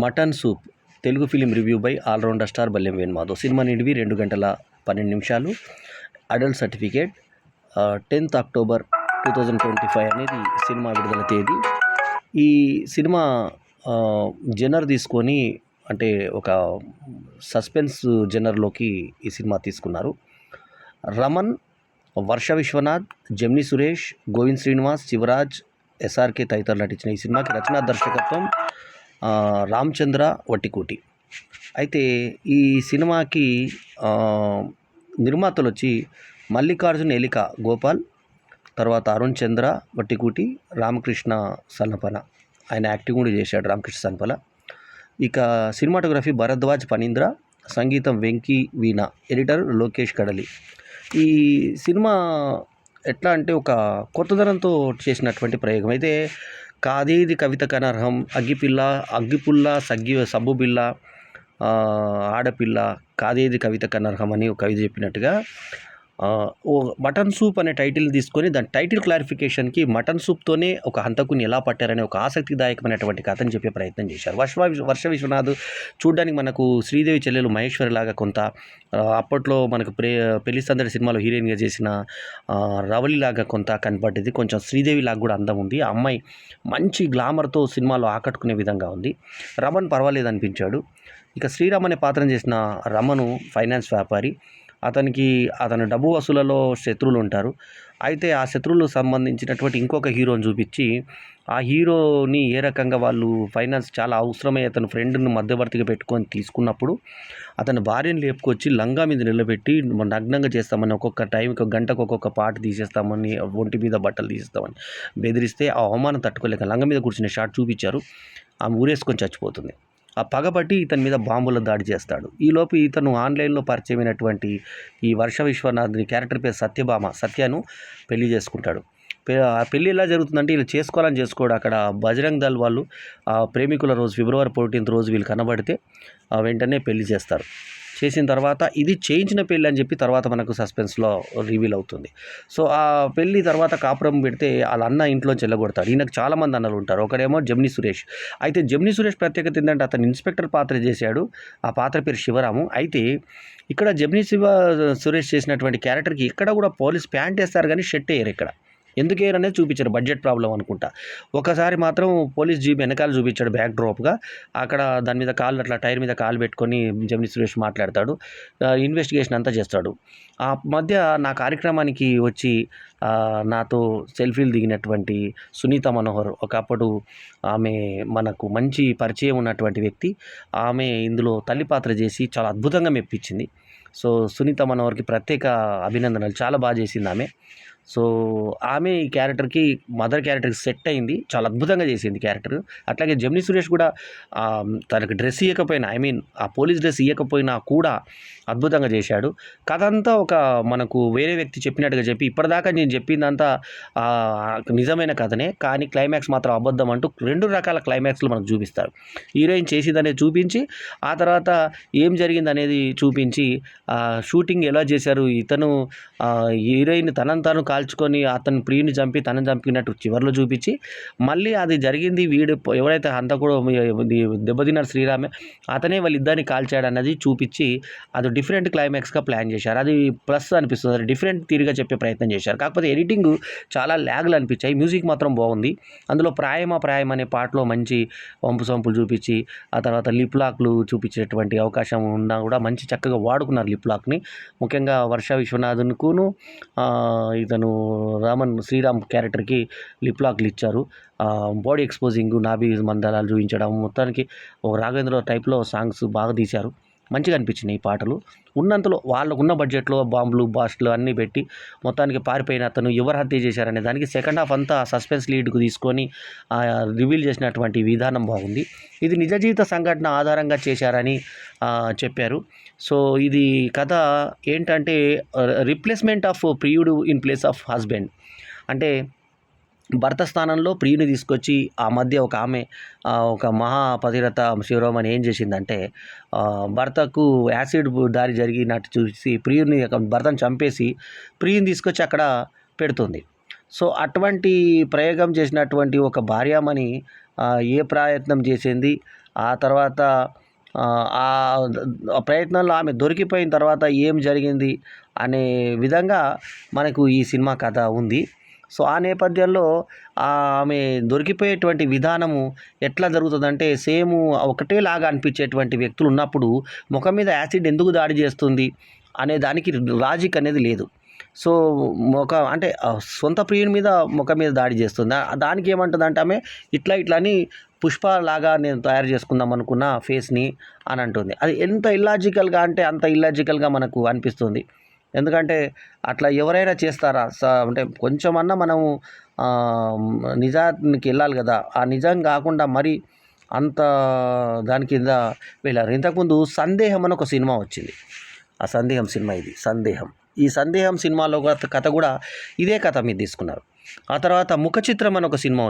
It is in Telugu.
Mutton soup Telugu film review by all rounder star Ballem Venumadhav. Cinema నిడివి 2 గంటల 12 నిమిషాలు. Adult certificate. 10th October 2025 అనేది సినిమా విడుదల తేదీ. ఈ సినిమా జనర్ తీసుకొని అంటే ఒక సస్పెన్స్ జనర్లోకి ఈ సినిమా తీసుకున్నారు. రమన్, వర్ష విశ్వనాథ్, జెమిని సురేష్, గోవింద్ శ్రీనివాస్, శివరాజ్, ఎస్ఆర్కే తదితరులు నటించిన ఈ సినిమాకి రచనా దర్శకత్వం రామచంద్ర వట్టికోటి. అయితే ఈ సినిమాకి నిర్మాతలు వచ్చి మల్లికార్జున్ ఎలిక గోపాల్, తర్వాత అరుణ్ చంద్ర వట్టికోటి, రామకృష్ణ సన్నపన, ఆయన యాక్టింగ్ కూడా చేశాడు రామకృష్ణ సన్నపల. ఇక సినిమాటోగ్రఫీ భరద్వాజ్ పనీంద్ర, సంగీతం వెంకీ వీణ, ఎడిటర్ లోకేష్ కడలి. ఈ సినిమా ఎట్లా అంటే ఒక కొత్తదనంతో చేసినటువంటి ప్రయోగం. అయితే కాదేది కవిత కనర్హం, అగ్గిపుల్ల సబ్బు బిల్ల, ఆడపిల్ల కాదేది కవిత కనర్హం అని ఒక కవిత చెప్పినట్టుగా ఓ మటన్ సూప్ అనే టైటిల్ తీసుకొని దాని టైటిల్ క్లారిఫికేషన్కి మటన్ సూప్తోనే ఒక హంతకుని ఎలా పట్టారనే ఒక ఆసక్తిదాయకమైనటువంటి కథని చెప్పే ప్రయత్నం చేశారు. వర్ష విశ్వనాథ్ చూడడానికి మనకు శ్రీదేవి చెల్లెలు మహేశ్వరి లాగా కొంత, అప్పట్లో మనకు పెళ్లి సందడి సినిమాలో హీరోయిన్గా చేసిన రవళిలాగా కొంత కనపడ్డది. కొంచెం శ్రీదేవి లాగా కూడా అందం ఉంది. ఆ అమ్మాయి మంచి గ్లామర్తో సినిమాలో ఆకట్టుకునే విధంగా ఉంది. రమణ్ పర్వాలేదు అనిపించాడు. ఇక శ్రీరామ్ అనే పాత్రను చేసిన రమణు ఫైనాన్స్ వ్యాపారి. అతని డబ్బు వసూలలో శత్రువులు ఉంటారు. అయితే ఆ శత్రువులకు సంబంధించినటువంటి ఇంకొక హీరోని చూపించి ఆ హీరోని ఏ రకంగా వాళ్ళు ఫైనాన్స్ చాలా అవసరమై అతని ఫ్రెండ్ని మధ్యవర్తిగా పెట్టుకొని తీసుకున్నప్పుడు అతని భార్యను లేపుకొచ్చి లంగా మీద నిలబెట్టి నగ్నంగా చేస్తామని, ఒక్కొక్క టైంకి గంటకు ఒక్కొక్క పార్ట్ తీసేస్తామని, ఒంటి మీద బట్టలు తీసేస్తామని బెదిరిస్తే ఆ అవమానం తట్టుకోలేక లంగా మీద కూర్చునే షాట్ చూపించారు. ఆమె ఊరేసుకొని చచ్చిపోతుంది. ఆ పగబట్టి ఇతని మీద బాంబుల దాడి చేస్తాడు. ఈలోపు ఇతను ఆన్లైన్లో పరిచయమైనటువంటి ఈ వర్ష విశ్వనాథ్ని క్యారెక్టర్ పేరు సత్యను పెళ్లి చేసుకుంటాడు. ఆ పెళ్ళి ఎలా జరుగుతుందంటే వీళ్ళు చేసుకోడు. అక్కడ బజరంగ్ దళ్ వాళ్ళు ప్రేమికుల రోజు February 14th రోజు వీళ్ళు కనబడితే వెంటనే పెళ్లి చేస్తారు. చేసిన తర్వాత ఇది చేయించిన పెళ్ళి అని చెప్పి తర్వాత మనకు సస్పెన్స్లో రివీల్ అవుతుంది. సో ఆ పెళ్ళి తర్వాత కాపురం పెడితే వాళ్ళ అన్న ఇంట్లోంచి వెళ్ళగొడతాడు. ఈయనకు చాలామంది అన్నలు ఉంటారు. ఒకడేమో జెమిని సురేష్. అయితే జెమిని సురేష్ ప్రత్యేకత ఏంటంటే అతను ఇన్స్పెక్టర్ పాత్ర చేశాడు. ఆ పాత్ర పేరు శివరాము. అయితే ఇక్కడ సురేష్ చేసినటువంటి క్యారెక్టర్కి ఇక్కడ కూడా పోలీస్ ప్యాంట్ వేస్తారు కానీ షర్ట్ వేయరు. ఇక్కడ ఎందుకు వేయరు అనేది చూపించారు. బడ్జెట్ ప్రాబ్లం అనుకుంటా. ఒకసారి మాత్రం పోలీస్ జీప్ వెనకాల చూపించాడు బ్యాక్ డ్రాప్గా. అక్కడ దాని మీద కాళ్ళు అట్లా టైర్ మీద కాలు పెట్టుకొని జెమిని సురేష్ మాట్లాడతాడు. ఇన్వెస్టిగేషన్ అంతా చేస్తాడు. ఆ మధ్య నా కార్యక్రమానికి వచ్చి నాతో సెల్ఫీలు దిగినటువంటి సునీత మనోహర్, ఒకప్పుడు ఆమె మనకు మంచి పరిచయం ఉన్నటువంటి వ్యక్తి. ఆమె ఇందులో తల్లి పాత్ర చేసి చాలా అద్భుతంగా మెప్పించింది. సో సునీత మనోహర్కి ప్రత్యేక అభినందనలు. చాలా బాగా చేసింది ఆమె. సో ఆమె ఈ క్యారెక్టర్కి మదర్ క్యారెక్టర్కి సెట్ అయింది. చాలా అద్భుతంగా చేసింది క్యారెక్టర్. అట్లాగే జెమిని సురేష్ కూడా తనకు డ్రెస్ ఇవ్వకపోయినా, ఆ పోలీస్ డ్రెస్ ఇవ్వకపోయినా కూడా అద్భుతంగా చేశాడు. కథ అంతా ఒక మనకు వేరే వ్యక్తి చెప్పినట్టుగా చెప్పి ఇప్పటిదాకా నేను చెప్పిందంతా నిజమైన కథనే, కానీ క్లైమాక్స్ మాత్రం అబద్ధం అంటూ 2 రకాల క్లైమాక్స్లు మనకు చూపిస్తారు. హీరోయిన్ చేసిందనేది చూపించి ఆ తర్వాత ఏం జరిగింది అనేది చూపించి షూటింగ్ ఎలా చేశారు, ఇతను హీరోయిన్ తనను కాల్చుకొని అతను ప్రియుని చంపి తనని చంపినట్టు చివరిలో చూపించి మళ్ళీ అది జరిగింది వీడు ఎవరైతే హంతకుడు దెబ్బతిన్నారు శ్రీరామే అతనే వాళ్ళిద్దరిని కాల్చాడు అన్నది చూపించి అది డిఫరెంట్ క్లైమాక్స్గా ప్లాన్ చేశారు. అది ప్లస్ అనిపిస్తుంది. అది డిఫరెంట్ తీరుగా చెప్పే ప్రయత్నం చేశారు. కాకపోతే ఎడిటింగ్ చాలా ల్యాగ్లు అనిపించాయి. మ్యూజిక్ మాత్రం బాగుంది. అందులో ప్రాయం అనే పాటలో మంచి వంపు సొంపులు చూపించి ఆ తర్వాత లిప్ లాక్లు చూపించేటువంటి అవకాశం ఉన్నా కూడా మంచి చక్కగా వాడుకున్నారు లిప్ లాక్ని. ముఖ్యంగా వర్ష విశ్వనాథన్కును ఇతను శ్రీరామ్ క్యారెక్టర్కి లిప్ లాక్లు ఇచ్చారు. బాడీ ఎక్స్పోజింగ్, నాభి మందలాలు చూపించడం, మొత్తానికి ఒక రాఘవేంద్ర టైప్లో సాంగ్స్ బాగా తీశారు. మంచిగా అనిపించినాయి ఈ పాటలు. ఉన్నంతలో వాళ్ళకున్న బడ్జెట్లో బాంబులు బాస్ట్లు అన్నీ పెట్టి మొత్తానికి పారిపోయిన అతను ఎవరు హత్య చేశారనే దానికి సెకండ్ హాఫ్ అంతా సస్పెన్స్ లీడ్కు తీసుకొని రివీల్ చేసినటువంటి విధానం బాగుంది. ఇది నిజ జీవిత సంఘటన ఆధారంగా చేశారని చెప్పారు. సో ఇది కథ ఏంటంటే రిప్లేస్మెంట్ ఆఫ్ ప్రియుడు ఇన్ ప్లేస్ ఆఫ్ హస్బెండ్. అంటే భర్త స్థానంలో ప్రియుని తీసుకొచ్చి ఆ మధ్య ఒక ఆమె ఒక మహాపతిరత శివరామని ఏం చేసిందంటే భర్తకు యాసిడ్ దాడి జరిగినట్టు చూసి భర్తను చంపేసి ప్రియుని తీసుకొచ్చి అక్కడ పెడుతుంది. సో అటువంటి ప్రయోగం చేసినటువంటి ఒక భార్యామణి ఏ ప్రయత్నం చేసింది, ఆ తర్వాత ఆ ప్రయత్నంలో ఆమె దొరికిపోయిన తర్వాత ఏం జరిగింది అనే విధంగా మనకు ఈ సినిమా కథ ఉంది. సో ఆ నేపథ్యంలో ఆమె దొరికిపోయేటువంటి విధానము ఎట్లా జరుగుతుందంటే సేమ్ ఒకటేలాగా అనిపించేటువంటి వ్యక్తులు ఉన్నప్పుడు ముఖం మీద యాసిడ్ ఎందుకు దాడి చేస్తుంది అనే దానికి లాజిక్ అనేది లేదు. సో అంటే సొంత ప్రియుని మీద ముఖం మీద దాడి చేస్తుంది. దానికి ఏమంటుందంటే ఆమె ఇట్లా అని పుష్ప లాగా నేను తయారు చేసుకుందాం అనుకున్న ఫేస్ని అని అంటుంది. అది ఎంత ఇల్లాజికల్గా అంటే అంత ఇల్లాజికల్గా మనకు అనిపిస్తుంది. ఎందుకంటే అట్లా ఎవరైనా చేస్తారా? అంటే కొంచెమన్నా మనము నిజానికి వెళ్ళాలి కదా. ఆ నిజం కాకుండా మరి అంత దాని కింద వెళ్ళారు. ఇంతకుముందు 'సందేహం' అని ఒక సినిమా వచ్చింది. ఆ 'సందేహం' సినిమా ఇది 'సందేహం'. ఈ 'సందేహం' సినిమాలో కథ కూడా ఇదే కథ మీద తీసుకున్నారు. ఆ తర్వాత 'ముఖ చిత్రం' అని ఒక సినిమా